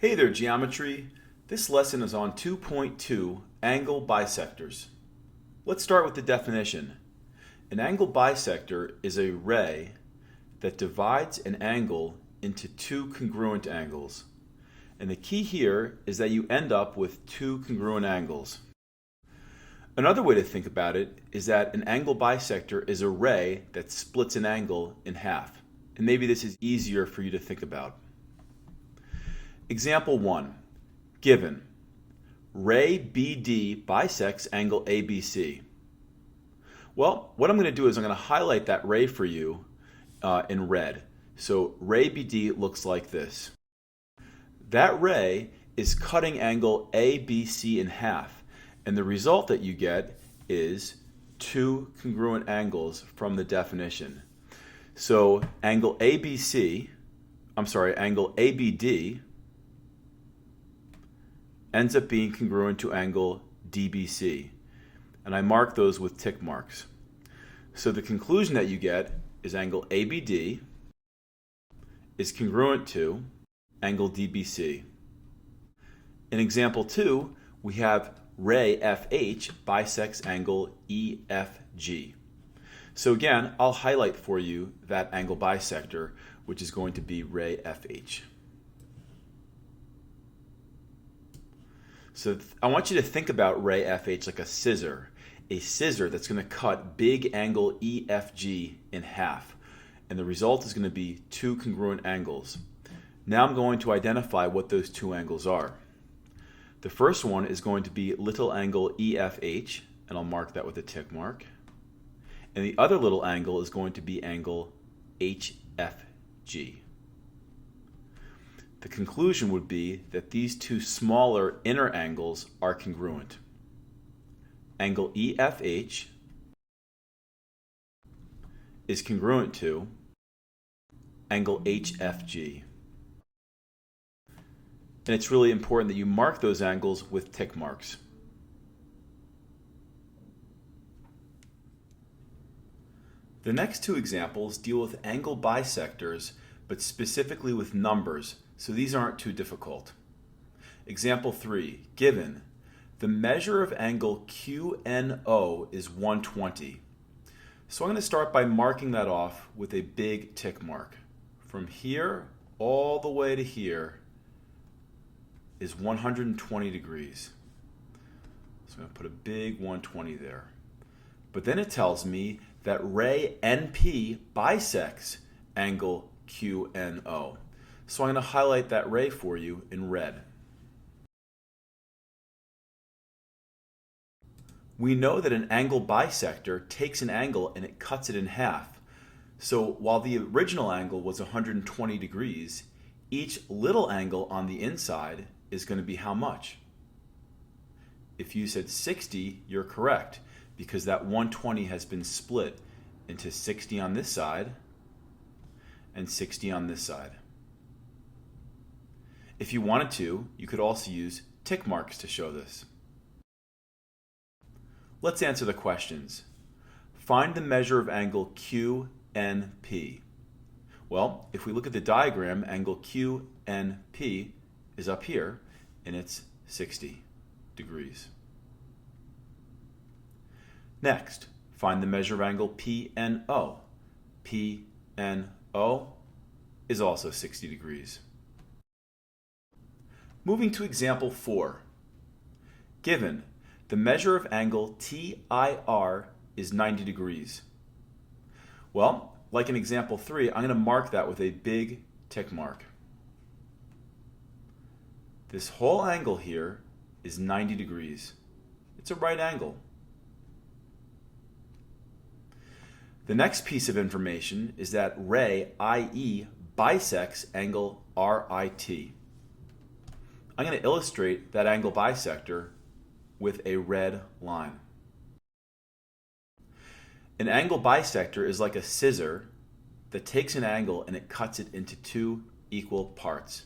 Hey there, geometry. This lesson is on 2.2, angle bisectors. Let's start with the definition. An angle bisector is a ray that divides an angle into two congruent angles. And the key here is that you end up with two congruent angles. Another way to think about it is that an angle bisector is a ray that splits an angle in half. And maybe this is easier for you to think about. Example 1. Given, ray BD bisects angle ABC. Well, what I'm going to do is I'm going to highlight that ray for you in red. So ray BD looks like this. That ray is cutting angle ABC in half, and the result that you get is two congruent angles from the definition. So angle ABD ends up being congruent to angle DBC. And I mark those with tick marks. So the conclusion that you get is angle ABD is congruent to angle DBC. In example 2, we have ray FH bisects angle EFG. So again, I'll highlight for you that angle bisector, which is going to be ray FH. So I want you to think about ray FH like a scissor that's going to cut big angle EFG in half. And the result is going to be two congruent angles. Now I'm going to identify what those two angles are. The first one is going to be little angle EFH, and I'll mark that with a tick mark. And the other little angle is going to be angle HFG. The conclusion would be that these two smaller inner angles are congruent. Angle EFH is congruent to angle HFG. And it's really important that you mark those angles with tick marks. The next two examples deal with angle bisectors, but specifically with numbers, so these aren't too difficult. Example 3, given, the measure of angle QNO is 120. So I'm going to start by marking that off with a big tick mark. From here all the way to here is 120 degrees. So I'm going to put a big 120 there. But then it tells me that ray NP bisects angle QNO. So I'm going to highlight that ray for you in red. We know that an angle bisector takes an angle and it cuts it in half. So while the original angle was 120 degrees, each little angle on the inside is going to be how much? If you said 60, you're correct, because that 120 has been split into 60 on this side and 60 on this side. If you wanted to, you could also use tick marks to show this. Let's answer the questions. Find the measure of angle QNP. Well, if we look at the diagram, angle QNP is up here, and it's 60 degrees. Next, find the measure of angle PNO. PNO is also 60 degrees. Moving to example 4. Given, the measure of angle TIR is 90 degrees. Well, like in example 3, I'm going to mark that with a big tick mark. This whole angle here is 90 degrees. It's a right angle. The next piece of information is that ray IE bisects angle RIT. I'm going to illustrate that angle bisector with a red line. An angle bisector is like a scissor that takes an angle and it cuts it into two equal parts.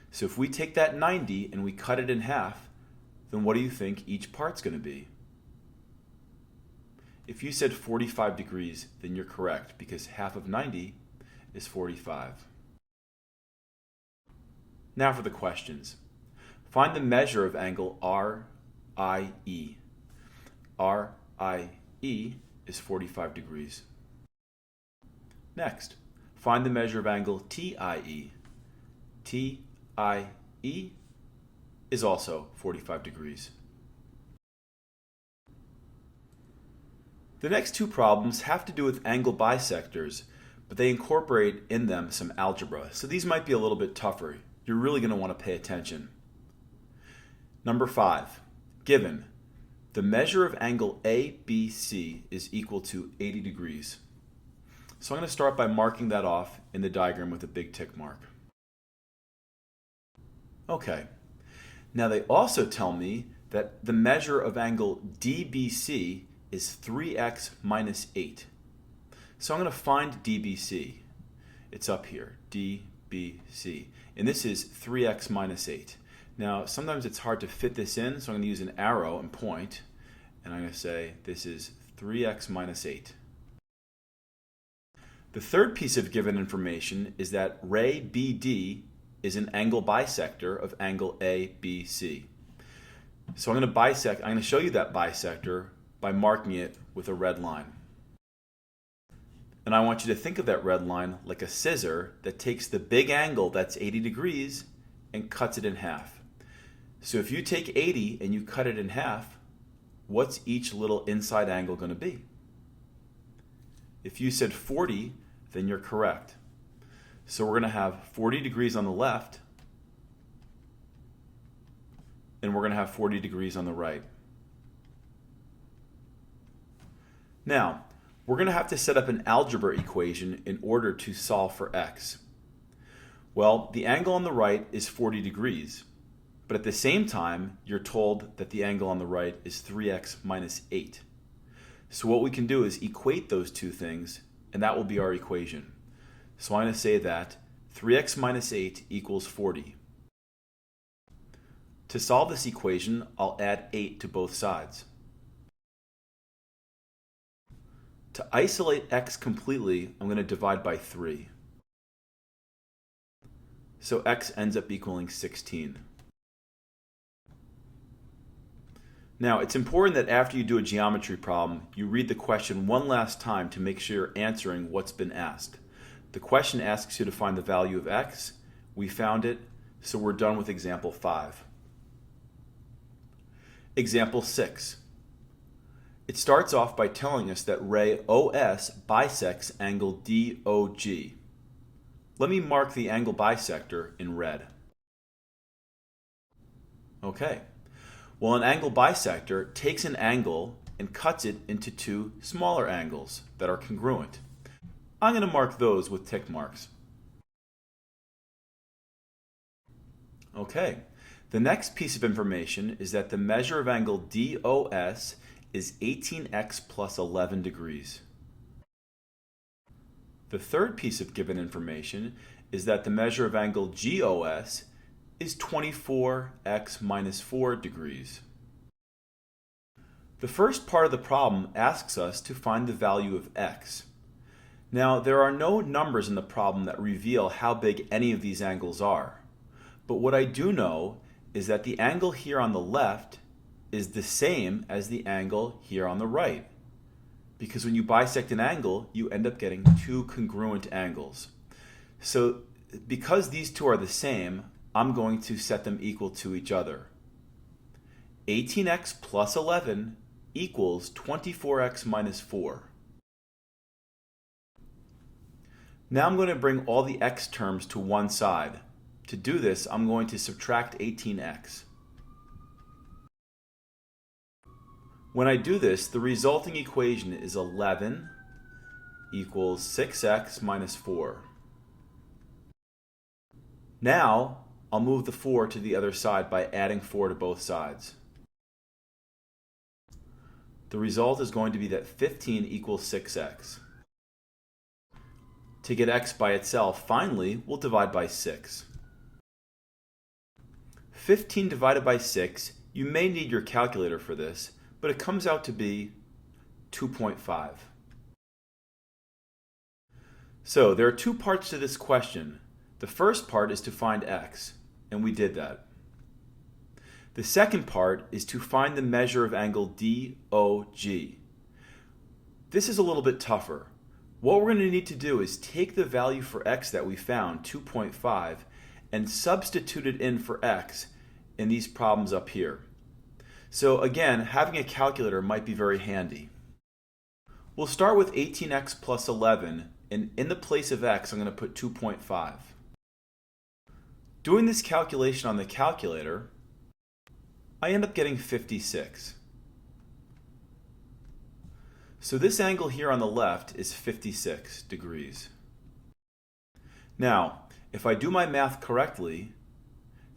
So if we take that 90 and we cut it in half, then what do you think each part's going to be? If you said 45 degrees, then you're correct, because half of 90 is 45. Now for the questions. Find the measure of angle RIE. RIE is 45 degrees. Next, find the measure of angle TIE. TIE is also 45 degrees. The next two problems have to do with angle bisectors, but they incorporate in them some algebra, so these might be a little bit tougher. You're really going to want to pay attention. Number 5, given the measure of angle ABC is equal to 80 degrees. So I'm going to start by marking that off in the diagram with a big tick mark. Okay, now they also tell me that the measure of angle DBC is 3x minus 8. So I'm going to find DBC. It's up here, DBC. And this is 3x minus 8. Now, sometimes it's hard to fit this in, so I'm going to use an arrow and point. And I'm going to say this is 3x minus 8. The third piece of given information is that ray BD is an angle bisector of angle ABC. So I'm going to show you that bisector by marking it with a red line. And I want you to think of that red line like a scissor that takes the big angle that's 80 degrees and cuts it in half. So if you take 80 and you cut it in half, what's each little inside angle going to be? If you said 40, then you're correct. So we're going to have 40 degrees on the left, and we're going to have 40 degrees on the right. Now, we're going to have to set up an algebra equation in order to solve for x. Well, the angle on the right is 40 degrees, but at the same time, you're told that the angle on the right is 3x minus 8. So what we can do is equate those two things, and that will be our equation. So I'm going to say that 3x minus 8 equals 40. To solve this equation, I'll add 8 to both sides. To isolate x completely, I'm going to divide by 3. So x ends up equaling 16. Now, it's important that after you do a geometry problem, you read the question one last time to make sure you're answering what's been asked. The question asks you to find the value of x. We found it, so we're done with example 5. Example 6. It starts off by telling us that ray OS bisects angle DOG. Let me mark the angle bisector in red. Okay. Well, an angle bisector takes an angle and cuts it into two smaller angles that are congruent. I'm going to mark those with tick marks. Okay. The next piece of information is that the measure of angle DOS is 18x plus 11 degrees. The third piece of given information is that the measure of angle GOS is 24x minus 4 degrees. The first part of the problem asks us to find the value of x. Now, there are no numbers in the problem that reveal how big any of these angles are. But what I do know is that the angle here on the left is the same as the angle here on the right. Because when you bisect an angle, you end up getting two congruent angles. So because these two are the same, I'm going to set them equal to each other. 18x plus 11 equals 24x minus 4. Now I'm going to bring all the x terms to one side. To do this, I'm going to subtract 18x. When I do this, the resulting equation is 11 equals 6x minus 4. Now, I'll move the 4 to the other side by adding 4 to both sides. The result is going to be that 15 equals 6x. To get x by itself, finally, we'll divide by 6. 15 divided by 6, you may need your calculator for this, but it comes out to be 2.5. So there are two parts to this question. The first part is to find x. and we did that. The second part is to find the measure of angle DOG. This is a little bit tougher. What we're going to need to do is take the value for x that we found, 2.5, and substitute it in for x in these problems up here. So again, having a calculator might be very handy. We'll start with 18x plus 11, and in the place of x, I'm going to put 2.5. Doing this calculation on the calculator, I end up getting 56. So this angle here on the left is 56 degrees. Now, if I do my math correctly,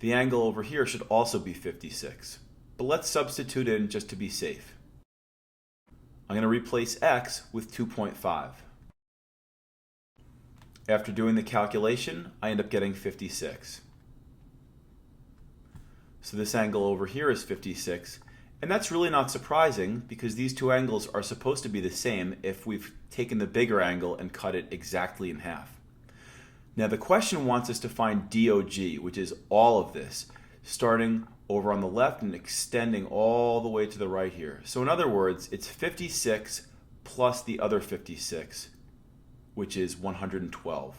the angle over here should also be 56. But let's substitute in just to be safe. I'm going to replace x with 2.5. After doing the calculation, I end up getting 56. So this angle over here is 56, and that's really not surprising because these two angles are supposed to be the same if we've taken the bigger angle and cut it exactly in half. Now the question wants us to find DOG, which is all of this, starting over on the left and extending all the way to the right here. So in other words, it's 56 plus the other 56, which is 112.